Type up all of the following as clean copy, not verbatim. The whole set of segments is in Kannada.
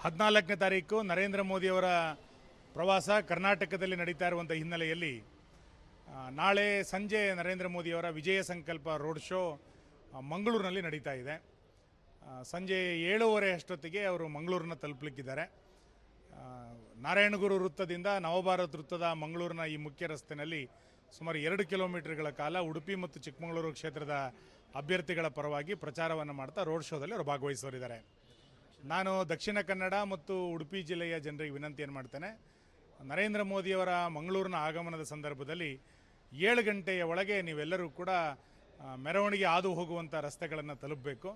14ನೇ ತಾರೀಕು ನರೇಂದ್ರ ಮೋದಿಯವರ ಪ್ರವಾಸ ಕರ್ನಾಟಕದಲ್ಲಿ ನಡೀತಾ ಇರುವಂಥ ಹಿನ್ನೆಲೆಯಲ್ಲಿ ನಾಳೆ ಸಂಜೆ ನರೇಂದ್ರ ಮೋದಿಯವರ ವಿಜಯ ಸಂಕಲ್ಪ ರೋಡ್ ಶೋ ಮಂಗಳೂರಿನಲ್ಲಿ ನಡೀತಾ ಇದೆ. ಸಂಜೆ 7:30 ಅಷ್ಟೊತ್ತಿಗೆ ಅವರು ಮಂಗಳೂರನ್ನ ತಲುಪಲಿಕ್ಕಿದ್ದಾರೆ. ನಾರಾಯಣಗುರು ವೃತ್ತದಿಂದ ನವಭಾರತ್ ವೃತ್ತದ ಮಂಗಳೂರಿನ ಈ ಮುಖ್ಯ ರಸ್ತೆಯಲ್ಲಿ ಸುಮಾರು 2 ಕಿಲೋಮೀಟರ್ಗಳ ಕಾಲ ಉಡುಪಿ ಮತ್ತು ಚಿಕ್ಕಮಗಳೂರು ಕ್ಷೇತ್ರದ ಅಭ್ಯರ್ಥಿಗಳ ಪರವಾಗಿ ಪ್ರಚಾರವನ್ನು ಮಾಡ್ತಾ ರೋಡ್ ಶೋದಲ್ಲಿ ಅವರು ಭಾಗವಹಿಸೋರಿದ್ದಾರೆ. ನಾನು ದಕ್ಷಿಣ ಕನ್ನಡ ಮತ್ತು ಉಡುಪಿ ಜಿಲ್ಲೆಯ ಜನರಿಗೆ ವಿನಂತಿಯನ್ನು ಮಾಡ್ತೇನೆ. ನರೇಂದ್ರ ಮೋದಿಯವರ ಮಂಗಳೂರಿನ ಆಗಮನದ ಸಂದರ್ಭದಲ್ಲಿ 7 ಗಂಟೆಯ ಒಳಗೆ ನೀವೆಲ್ಲರೂ ಕೂಡ ಮೆರವಣಿಗೆ ಹಾದು ಹೋಗುವಂಥ ರಸ್ತೆಗಳನ್ನು ತಲುಪಬೇಕು.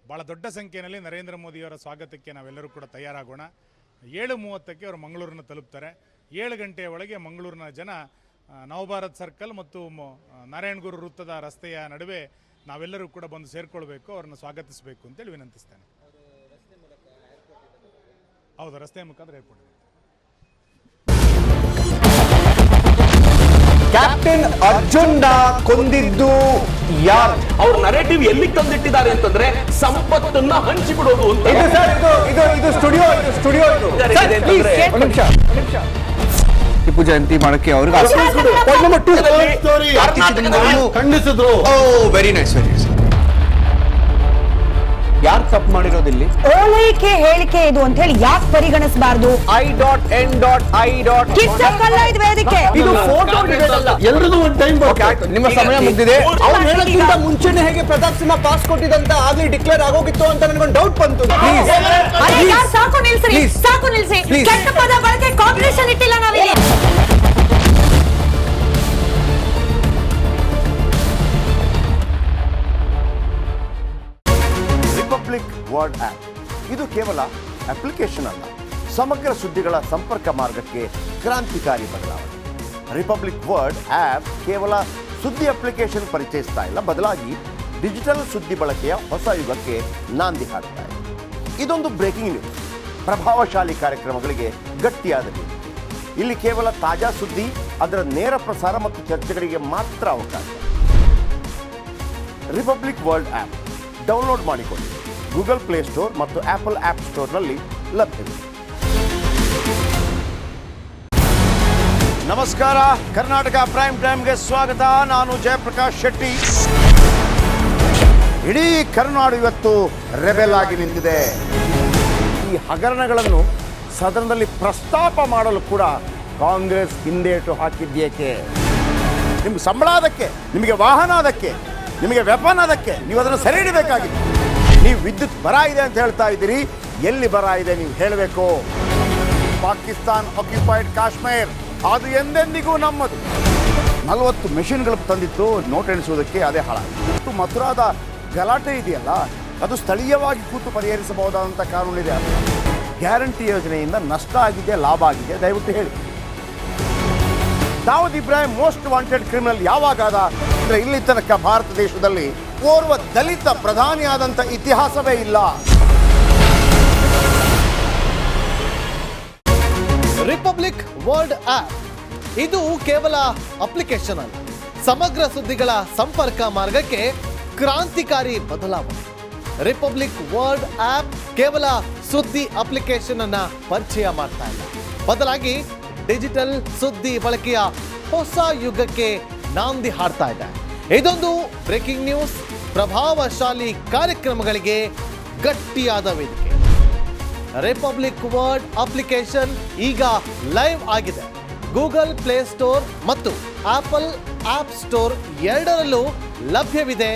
ಭಾಳ ದೊಡ್ಡ ಸಂಖ್ಯೆಯಲ್ಲಿ ನರೇಂದ್ರ ಮೋದಿಯವರ ಸ್ವಾಗತಕ್ಕೆ ನಾವೆಲ್ಲರೂ ಕೂಡ ತಯಾರಾಗೋಣ. 7:30ಕ್ಕೆ ಅವರು ಮಂಗಳೂರನ್ನು ತಲುಪ್ತಾರೆ. 7 ಗಂಟೆಯ ಒಳಗೆ ಮಂಗಳೂರಿನ ಜನ ನವಭಾರತ್ ಸರ್ಕಲ್ ಮತ್ತು ನಾರಾಯಣಗುರು ವೃತ್ತದ ರಸ್ತೆಯ ನಡುವೆ ನಾವೆಲ್ಲರೂ ಕೂಡ ಬಂದು ಸೇರಿಕೊಳ್ಬೇಕು, ಅವ್ರನ್ನ ಸ್ವಾಗತಿಸಬೇಕು ಅಂತೇಳಿ ವಿನಂತಿಸ್ತೇನೆ. ಹೌದು, ರಸ್ತೆ ಮುಖಾಂತರ ಏರ್ಪೋರ್ಟ್. ಕ್ಯಾಪ್ಟನ್ ಅರ್ಜುನ್ ಕೊಂದಿದ್ದು ಯಾರು? ಅವ್ರ ನರೇಟಿವ್ ಎಲ್ಲಿ ತಂದಿಟ್ಟಿದ್ದಾರೆ ಅಂತಂದ್ರೆ ಸಂಪತ್ತನ್ನ ಹಂಚಿಬಿಡೋದು ಅಂತ. ಇದು ಸ್ಟುಡಿಯೋ ಟಿಪ್ಪು ಜಯಂತಿ ಮಾಡಕ್ಕೆ ಅವ್ರಿಗೆ ಖಂಡಿಸಿದ್ರು. Very nice. ಯಾರು ತಪ್ಪು ಮಾಡಿರೋದಿಲ್ಲಿ? ಓಲೈಕೆ ಹೇಳಿಕೆ ಇದು ಅಂತ ಹೇಳಿ ಯಾಕೆ ಪರಿಗಣಿಸಬಾರದು? ಇದು ಫೋಟೋ ಎಲ್ರಿಗೂ ಒಂದು ಟೈಮ್. ನಿಮ್ಮ ಸಮಯ ಮುಗಿದಿದೆ. ಅವ್ರು ಹೇಳೋಕ್ಕಿಂತ ಮುಂಚೆನೆ ಹೇಗೆ ಪ್ರತಾಪ್ ಸಿಂಹ ಪಾಸ್ ಕೊಟ್ಟಿದಂತ ಆಗ್ಲಿ ಡಿಕ್ಲೇರ್ ಆಗೋಗಿತ್ತು ಅಂತ ನನಗೊಂದು ಡೌಟ್ ಬಂತು. ಸಾಕು ನಿಲ್ಸಿ. ಕೆಟ್ಟ ಪದ ಬಳಕೆ ಕಾಂಬಿನೇಷನ್ ಇಟ್ಟಿಲ್ಲ ನಾವಿಲ್ಲಿ. ರಿಪಬ್ಲಿಕ್ ವರ್ಲ್ಡ್ ಆಪ್ ಇದು ಕೇವಲ ಅಪ್ಲಿಕೇಶನ್ ಅಲ್ಲ, ಸಮಗ್ರ ಸುದ್ದಿಗಳ ಸಂಪರ್ಕ ಮಾರ್ಗಕ್ಕೆ ಕ್ರಾಂತಿಕಾರಿ ಬದಲಾವಣೆ. ರಿಪಬ್ಲಿಕ್ ವರ್ಲ್ಡ್ ಆಪ್ ಕೇವಲ ಸುದ್ದಿ ಅಪ್ಲಿಕೇಶನ್ ಪರಿಚಯಿಸ್ತಾ ಇಲ್ಲ, ಬದಲಾಗಿ ಡಿಜಿಟಲ್ ಸುದ್ದಿ ಬಳಕೆಯ ಹೊಸ ಯುಗಕ್ಕೆ ನಾಂದಿ ಹಾಡ್ತಾ ಇದೆ. ಇದೊಂದು ಬ್ರೇಕಿಂಗ್ ನ್ಯೂಸ್, ಪ್ರಭಾವಶಾಲಿ ಕಾರ್ಯಕ್ರಮಗಳಿಗೆ ಗಟ್ಟಿಯಾದ ನ್ಯೂಸ್. ಇಲ್ಲಿ ಕೇವಲ ತಾಜಾ ಸುದ್ದಿ, ಅದರ ನೇರ ಪ್ರಸಾರ ಮತ್ತು ಚರ್ಚೆಗಳಿಗೆ ಮಾತ್ರ ಅವಕಾಶ. ರಿಪಬ್ಲಿಕ್ ವರ್ಲ್ಡ್ ಆಪ್ ಡೌನ್ಲೋಡ್ ಮಾಡಿಕೊಳ್ಳಿ. ಗೂಗಲ್ ಪ್ಲೇಸ್ಟೋರ್ ಮತ್ತು ಆಪಲ್ ಆಪ್ ಸ್ಟೋರ್ನಲ್ಲಿ ಲಭ್ಯವಿದೆ. ನಮಸ್ಕಾರ, ಕರ್ನಾಟಕ ಪ್ರೈಮ್ ಟೈಮ್ಗೆ ಸ್ವಾಗತ. ನಾನು ಜಯಪ್ರಕಾಶ್ ಶೆಟ್ಟಿ. ಇಡೀ ಕರ್ನಾಡು ಇವತ್ತು ರೆಬೆಲ್ ಆಗಿ ನಿಂತಿದೆ. ಈ ಹಗರಣಗಳನ್ನು ಸದನದಲ್ಲಿ ಪ್ರಸ್ತಾಪ ಮಾಡಲು ಕೂಡ ಕಾಂಗ್ರೆಸ್ ಹಿಂದೇಟು ಹಾಕಿದ್ದೇಕೆ? ನಿಮ್ಗೆ ಸಂಬಳ ಅದಕ್ಕೆ, ನಿಮಗೆ ವಾಹನ ಅದಕ್ಕೆ, ನಿಮಗೆ ವೆಪನ್ ಅದಕ್ಕೆ, ನೀವು ಅದನ್ನು ಸೆರೆ ಹಿಡಬೇಕಾಗಿತ್ತು. ನೀವು ವಿದ್ಯುತ್ ಬರ ಇದೆ ಅಂತ ಹೇಳ್ತಾ ಇದ್ದೀರಿ, ಎಲ್ಲಿ ಬರ ಇದೆ ನೀವು ಹೇಳಬೇಕು. ಪಾಕಿಸ್ತಾನ್ ಆಕ್ಯುಪೈಡ್ ಕಾಶ್ಮೀರ್ ಅದು ಎಂದೆಂದಿಗೂ ನಮ್ಮದು. 40 ಮೆಷಿನ್ಗಳು ತಂದಿತ್ತು ನೋಟ್ ಎಣಿಸುವುದಕ್ಕೆ, ಅದೇ ಹಾಳಾಗಿತ್ತು. ಮಥುರಾದ ಗಲಾಟೆ ಇದೆಯಲ್ಲ, ಅದು ಸ್ಥಳೀಯವಾಗಿ ಕೂತು ಪರಿಹರಿಸಬಹುದಾದಂಥ ಕಾನೂನಿದೆ. ಗ್ಯಾರಂಟಿ ಯೋಜನೆಯಿಂದ ನಷ್ಟ ಆಗಿದೆ, ಲಾಭ ಆಗಿದೆ, ದಯವಿಟ್ಟು ಹೇಳಿ. Dawood Ibrahim most wanted criminal ಯಾವಾಗಾದ ಅಂದರೆ ಇಲ್ಲಿ ತನಕ ಭಾರತ ದೇಶದಲ್ಲಿ ಓರ್ವ ದಲಿತ ಪ್ರಧಾನಿಯಾದಂಥ ಇತಿಹಾಸವೇ ಇಲ್ಲ. ರಿಪಬ್ಲಿಕ್ ವರ್ಲ್ಡ್ ಆಪ್ ಇದು ಕೇವಲ ಅಪ್ಲಿಕೇಶನ್ ಅಲ್ಲ, ಸಮಗ್ರ ಸುದ್ದಿಗಳ ಸಂಪರ್ಕ ಮಾರ್ಗಕ್ಕೆ ಕ್ರಾಂತಿಕಾರಿ ಬದಲಾವಣೆ. ರಿಪಬ್ಲಿಕ್ ವರ್ಲ್ಡ್ ಆಪ್ ಕೇವಲ ಸುದ್ದಿ ಅಪ್ಲಿಕೇಶನ್ ಅನ್ನ ಪರಿಚಯ ಮಾಡ್ತಾ ಇಲ್ಲ, ಬದಲಾಗಿ ಡಿಜಿಟಲ್ ಸುದ್ದಿ ಬಳಕೆಯ ಹೊಸ ಯುಗಕ್ಕೆ ನಾಂದಿ ಹಾಡ್ತಾ ಇದೆ. ಇದೊಂದು ಬ್ರೇಕಿಂಗ್ ನ್ಯೂಸ್, ಪ್ರಭಾವಶಾಲಿ ಕಾರ್ಯಕ್ರಮಗಳಿಗೆ ಗಟ್ಟಿಯಾದ ವೇದಿಕೆ. ರಿಪಬ್ಲಿಕ್ ವರ್ಲ್ಡ್ ಅಪ್ಲಿಕೇಶನ್ ಈಗ ಲೈವ್ ಆಗಿದೆ. ಗೂಗಲ್ ಪ್ಲೇಸ್ಟೋರ್ ಮತ್ತು ಆಪಲ್ ಆಪ್ ಸ್ಟೋರ್ ಎರಡರಲ್ಲೂ ಲಭ್ಯವಿದೆ.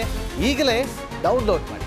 ಈಗಲೇ ಡೌನ್ಲೋಡ್ ಮಾಡಿ.